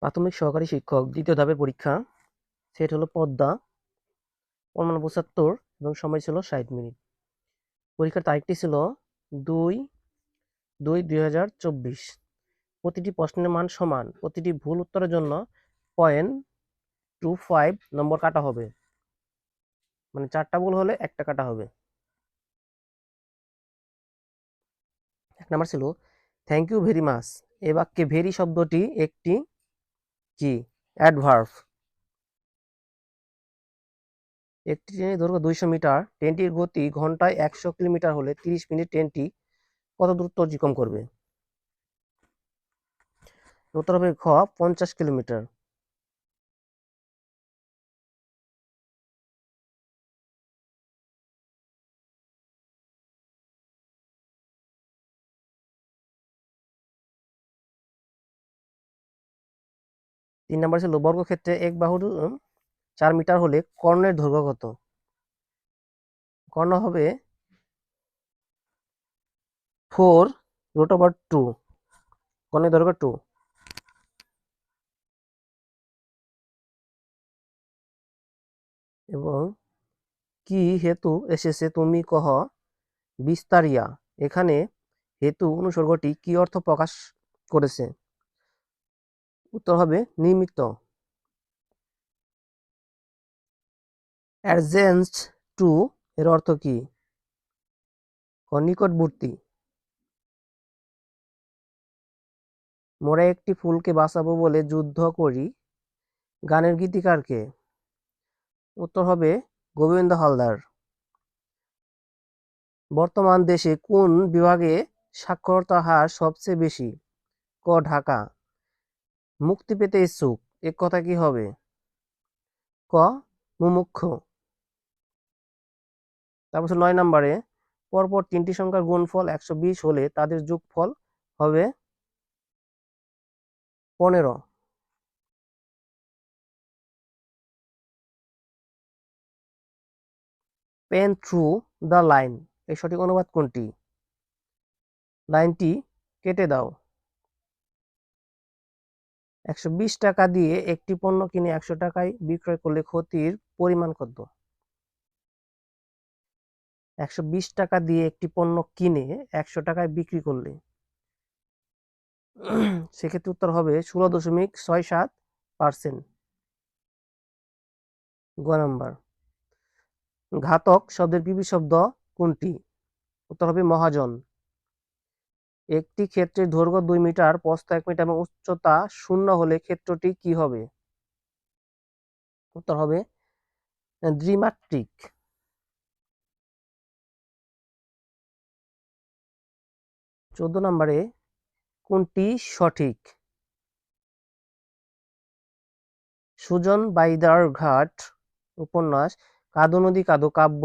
প্রাথমিক সহকারী শিক্ষক দ্বিতীয় ধাপের পরীক্ষা। সেট হলো পদ্মা, পরমাণু ৭৫ এবং সময় ছিল ৬০ মিনিট। পরীক্ষার তারিখটি ছিল ২/২/২০২৪। প্রতিটি প্রশ্নের মান সমান। প্রতিটি ভুল উত্তরের জন্য 0.25 নম্বর কাটা হবে, মানে 4টা ভুল হলে 1টা কাটা হবে। 1 নাম্বার ছিল থ্যাংক ইউ ভেরি মাচ। এ বাক্যে ভেরি শব্দটি একটি কি অ্যাডভার্ব। একটি ট্রেনের দৈর্ঘ্য 200 মিটার, ট্রেনটির গতি ঘন্টায় 100 কিলোমিটার হলে 30 মিনিট ট্রেনটি কত দূরত্ব অতিক্রম করবে? উত্তর হবে খ 50 কিলোমিটার। তিন নাম্বার ছিল বর্গক্ষেত্রে এক বাহুর 4 মিটার হলে কর্ণের দৈর্ঘ্য কত? কর্ণ হবে 4√2। কর্ণের দৈর্ঘ্য 2। এবং কি হেতু এসেছে তুমি কহ বিস্তারিয়া, এখানে হেতু অনুসর্গটি কি অর্থ প্রকাশ করেছে? উত্তর হবে নিমিত্ত। অ্যাডজেন্ট টু এর অর্থ কি? নিকটবর্তী। মোরা একটি ফুলকে বাঁচাবো বলে যুদ্ধ করি, গানের গীতিকার কে? উত্তর হবে গোবিন্দ হালদার। বর্তমান দেশে কোন বিভাগে সাক্ষরতার হার সবচেয়ে বেশি? ক ঢাকা। মুক্তি পেতে ইচ্ছুক, এ কথা কি হবে? ক মুমুক্ষু। তারপর 9 নম্বরে পরপর 3টি সংখ্যার গুণফল 120 হলে তাদের যোগফল হবে 15। পেন থ্রু দ্য লাইন এর সঠিক অনুবাদ কোনটি? লাইনটি কেটে দাও। 120 টাকা দিয়ে একটি পণ্য কিনে 100 টাকায় বিক্রয় করলে ক্ষতির পরিমাণ কত? 120 টাকা দিয়ে একটি পণ্য কিনে 100 টাকায় বিক্রি করলে সেক্ষেত্রে উত্তর হবে 16.67%। গ নাম্বার ঘাতক শব্দের বিপরীত শব্দ কোনটি? উত্তর হবে মহাজন। একটি ক্ষেত্রের দৈর্ঘ্য 2 মিটার, প্রস্থ 1 মিটার এবং উচ্চতা 0 হলে ক্ষেত্রটি কি হবে? উত্তর হবে দ্বিমাত্রিক। 14 নম্বরে কোনটি সঠিক? সুজন বাইদারঘাট উপন্যাস, কাদো নদী কাদো কাব্য,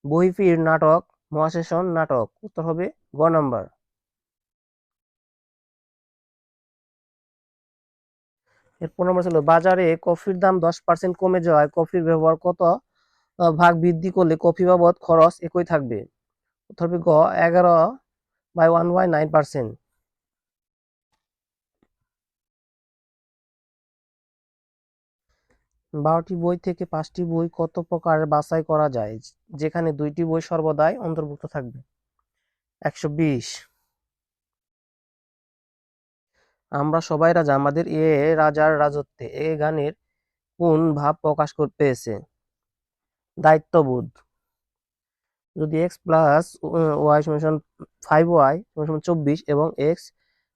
বহিফির নাটক, মহাশেষন নাটক। উত্তর হবে গ নাম্বার। এরপর নম্বর ছিল বাজারে কফির দাম 10% কমে যাওয়ায় কফির ব্যবহার কত ভাগ বৃদ্ধি করলে কফি বাবদ খরচ একই থাকবে? উত্তর হবে গ 11/1/9%। 12টি বই থেকে 5টি বই কত প্রকারে বাছাই করা যায় যেখানে 2টি বই সর্বদাই অন্তর্ভুক্ত থাকবে? 120। আমরা সবাই রাজা, আমাদের এ রাজার রাজত্বে এ গানের কোন ভাব প্রকাশ পেয়েছে? দায়িত্ববোধ। যদি এক্স প্লাস ওয়াই সমান 5y সমান 24 এবং এক্স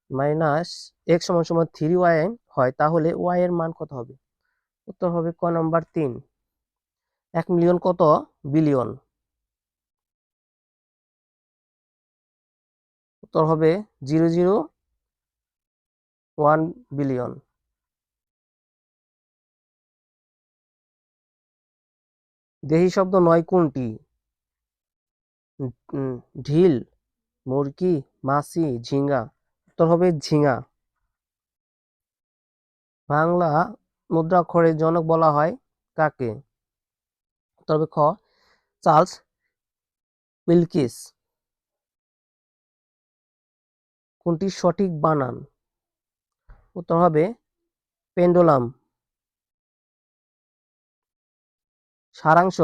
মাইনাস এক্স সমান সমান 3y হয় তাহলে ওয়াই এর মান কত হবে? উত্তর হবে ক নাম্বার 3। 1 মিলিয়ন কত বিলিয়ন? উত্তর হবে 001 বিলিয়ন। দেহি শব্দ নয় কোনটি? ঢিল, মুরগি, মাছি, ঝিঙ্গা। উত্তর হবে ঝিঙ্গা। বাংলা মুদ্রাক্ষরের জনক বলা হয় কাকে? উত্তর হবে খ চার্লস উইলকিস। কোনটি সঠিক বানান? উত্তর হবে পেন্ডুলাম। সারাংশ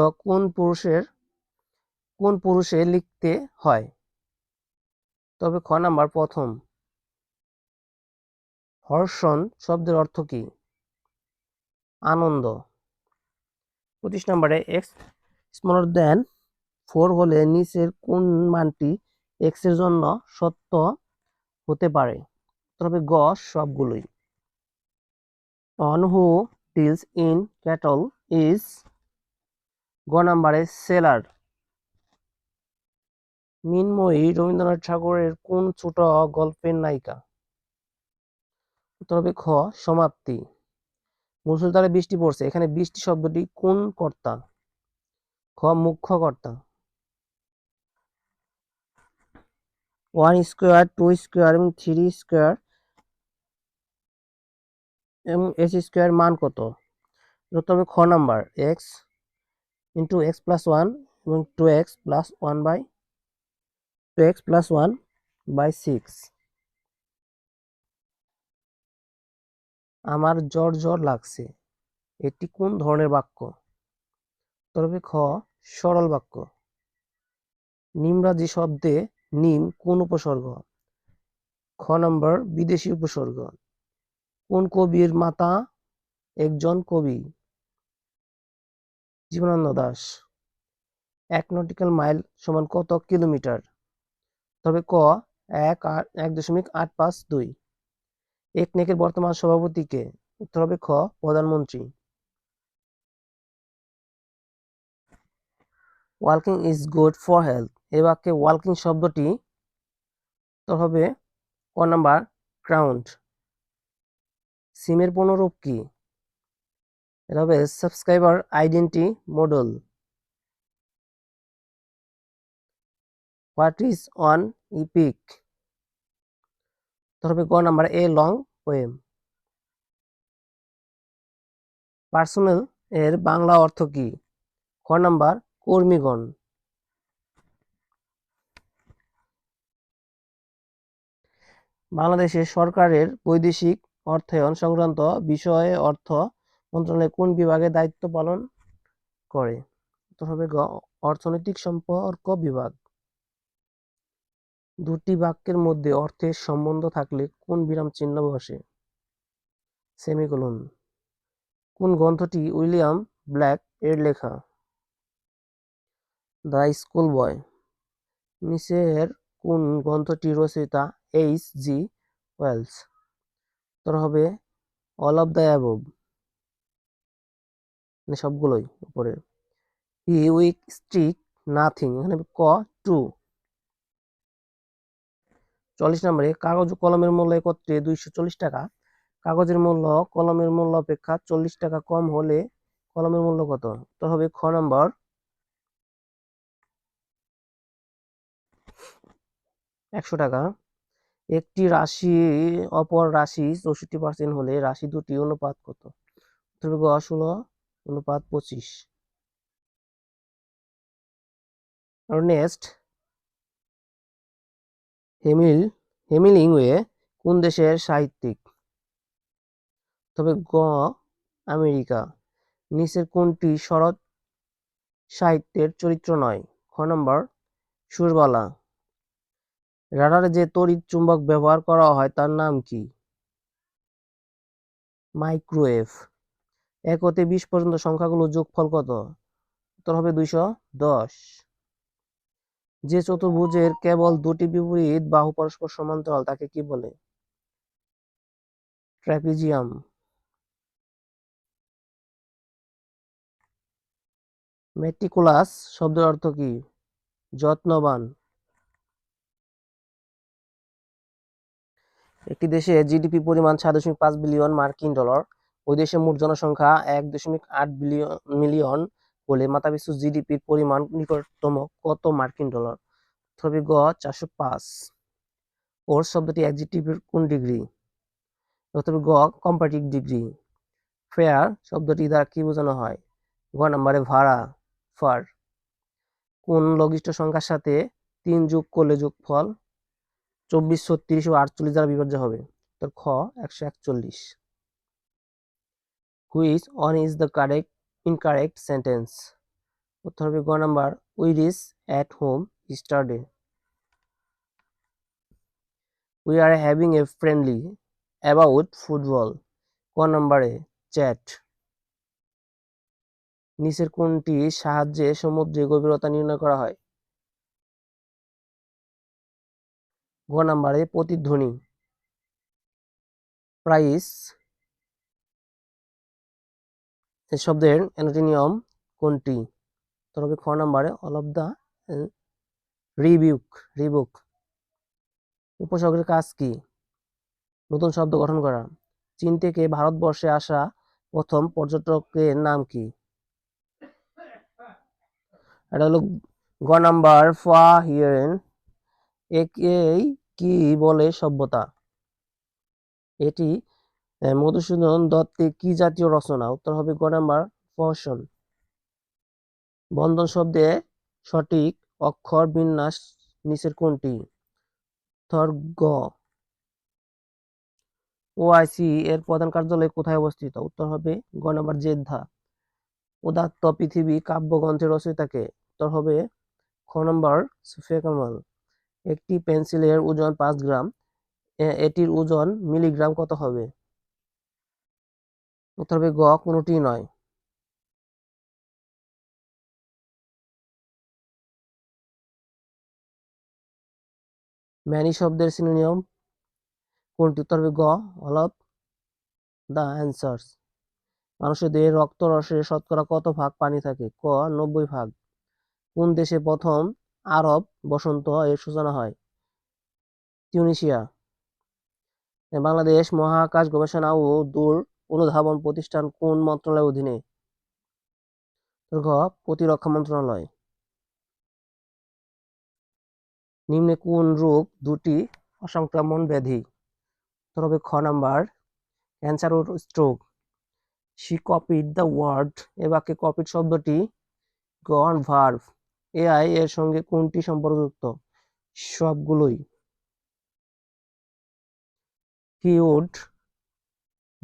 কোন পুরুষে লিখতে হয়? তবে খ নাম্বার প্রথম। হর্ষণ শব্দের অর্থ কি? আনন্দ। 25 নম্বরে এক্স স্মলার দেন 4 হলে নিচের কোন মানটি এক্স এর জন্য সত্য হতে পারে? তবে গ সবগুলোই। On who deals in cattle is গ নাম্বারে সেলার। মিনময়ী রবীন্দ্রনাথ ঠাকুরের কোন ছোট গল্পের নায়িকা? তবে খ সমাপ্তি। মুষলধারে বৃষ্টি পড়ছে, এখানে বৃষ্টি শব্দটি কোন কর্তা? খ মুখ্য কর্তা। 1 স্কোয়ার 2 স্কোয়ার এবং 3 স্কোয়ার এবং এস স্কোয়ার মান কত? তবে খ number x into x plus 1 এবং 2x প্লাস 1/6। আমার জ্বর জ্বর লাগছে, এটি কোন ধরনের বাক্য? তবে খ সরল বাক্য। নিমরাজি শব্দে নিম কোন উপসর্গ? খ নম্বর বিদেশি উপসর্গ। কোন কবির মাতা একজন কবি? জীবনানন্দ দাশ। 1 নটিক্যাল মাইল সমান কত কিলোমিটার? তবে ক 1.852। একনেকের বর্তমান সভাপতি কে? উত্তর হবে খ প্রধানমন্ত্রী। Walking is good for health, এ বাক্যে ওয়াকিং শব্দটি তো হবে ক নাম্বার ক্রাউন্ড। সিমের পুনরূপ কি? এটা হবে subscriber identity model. What is on epic? তবে গ number a long poem. Personal এর বাংলা অর্থ কি? খ নাম্বার কর্মীগণ। বাংলাদেশের সরকারের বৈদেশিক অর্থায়ন সংক্রান্ত বিষয়ে অর্থ মন্ত্রণালয় কোন বিভাগে দায়িত্ব পালন করে? তো হবে গ অর্থনৈতিক সম্পর্ক বিভাগ। দুটি বাক্যের মধ্যে অর্থের সম্বন্ধ থাকলে কোন বিরাম চিহ্ন বসে? সেমিকোলন। কোন গ্রন্থটি উইলিয়াম ব্ল্যাক এর লেখা? দ্য স্কুল বয়। নিচের কোন গ্রন্থটি রচয়িতা H.G. ওয়েলস? তোর হবে অল অফ দ্য অ্যাবভ, মানে সবগুলোই উপরে। হি উইক স্ট্রিক নাথিং, এখানে ক টু। 40 নম্বরে কাগজ ও কলমের মূল্য একত্রে 240 টাকা, কাগজের মূল্য কলমের মূল্য অপেক্ষা 40 টাকা কম হলে কলমের মূল্য কত? তো হবে খ নম্বর 100 টাকা। একটি রাশি অপর রাশি 64% হলে রাশি দুটি অনুপাত কত? তবে গ 16:25। আর্নেস্ট হেমিংওয়ে কোন দেশের সাহিত্যিক? তবে গ আমেরিকা। নিচের কোনটি শরৎ সাহিত্যের চরিত্র নয়? খ নম্বর সুরবালা। রাডারে যে তড়িৎ চুম্বক ব্যবহার করা হয় তার নাম কি? মাইক্রোওয়েভ। 1 হতে 20 পর্যন্ত সংখ্যাগুলোর যোগফল কত? উত্তর হবে 210। যে চতুর্ভুজের কেবল দুটি বিপরীত বাহু পরস্পর সমান্তরাল তাকে কি বলে? ট্র্যাপিজিয়াম। মেটিকুলাস শব্দের অর্থ কি? যত্নবান। একটি দেশের জিডিপি পরিমাণ 6.5 বিলিয়ন মার্কিন ডলার, ওই দেশের মোট জনসংখ্যা 1.8 মিলিয়ন হলে মাথাপিছু জিডিপির পরিমাণ নিকটতম কত মার্কিন ডলার? তবে গ 405। কোর্স শব্দটি অ্যাডজেক্টিভের কোন ডিগ্রি? তবে গ কম্পারেটিভ ডিগ্রি। ফেয়ার শব্দটি দ্বারা কি বোঝানো হয়? গ নম্বরে ভাড়া, ফার। কোন লঘিষ্ঠ সংখ্যার সাথে 3 যোগ করলে যোগফল 24, 36 ও 48 দ্বারা বিভাজ্য হবে? তো খ 141। Which on is the incorrect sentence? উত্তর হবে গ number, we reach at home স্টারডে। We are having a friendly about football. ক নম্বরে চ্যাট। নিচের কোনটি সাহায্যে সমুদ্রের গভীরতা নির্ণয় করা হয়? গ নম্বরে প্রতিধ্বনি। প্রাইস এই শব্দের অ্যান্টোনিম কোনটি? তবে খ নম্বরে অল অফ দ্য রিবুক। উপসর্গের কাজ কি? নতুন শব্দ গঠন করা। চীন থেকে ভারতবর্ষে আসা প্রথম পর্যটকের নাম কি? এটা হলো গ নাম্বার ফা হিয়েন। একেই কি বলে সভ্যতা? এটি মধুসূদন দত্তের কি জাতীয় রচনা? উত্তর হবে গ নাম্বার ফসল। বন্ধন শব্দে সঠিক অক্ষর বিন্যাস নিচের কোনটি? উত্তর গ। ওআইসি এর প্রধান কার্যালয় কোথায় অবস্থিত? উত্তর হবে গ নাম্বার জেদ্দা। উদাত্ত পৃথিবী কাব্যগ্রন্থের রচয়িতাকে? উত্তর হবে খ নম্বর সুফিয়া কামাল। একটি পেন্সিলের ওজন 5 গ্রাম, এটির ওজন মিলিগ্রাম কত হবে? উত্তর হবে গ কোনটি নয়। ম্যানি শব্দের সিনোনিম কোনটি? উত্তর হবে গ অল অফ দ্য অ্যান্সার্স। মানুষের দেহে রক্ত রসের শতকরা কত ভাগ পানি থাকে? ক 90 ভাগ। কোন দেশে প্রথম আরব বসন্ত এর সূচনা হয়? তিউনিসিয়া। বাংলাদেশ মহাকাশ গবেষণা ও দূর অনুধাবন প্রতিষ্ঠান কোন মন্ত্রণালয়ের অধীনে? ঘ প্রতিরক্ষা মন্ত্রণালয়। নিম্নে কোন রোগ দুটি অসংক্রামক ব্যাধি? উত্তর হবে খ নাম্বার ক্যান্সার ও stroke. She copied the word. এ বাক্যে কপিড শব্দটি গন ভার্ব। এআই এর সঙ্গে কোনটি সম্পর্কযুক্ত? সবগুলোই। He would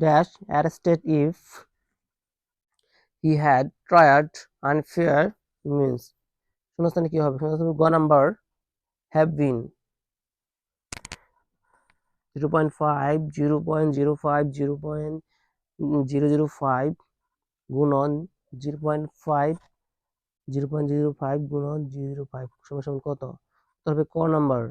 dash arrested if he had tried unfair means. শূন্যস্থানে কি হবে? শূন্যস্থানে গ নাম্বার হ্যাভ বিন। 0.5 0.05 0.005 গুণন 0.5 0.05 গুণন 0.05 সমান সমান কত? তবে ক নাম্বার